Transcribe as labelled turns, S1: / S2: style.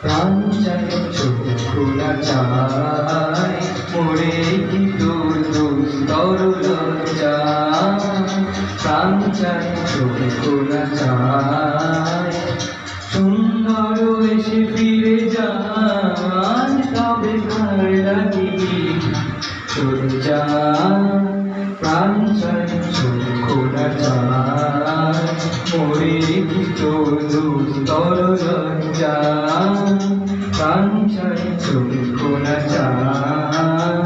S1: প্রাণ চাই চোখ খোলা চাই মোরে কি তোর দুস্তর লজ্জা প্রাণ চাই চোখ খোলা চাই সুন্দর এসে ফিরে যান তবে ঘর লাগিবি চলে যা প্রাণ চাই চোখ খোলা চাই মোরে কি তোর দুস্তর লজ্জা প্রাণ চাই চোখ খোলা চাই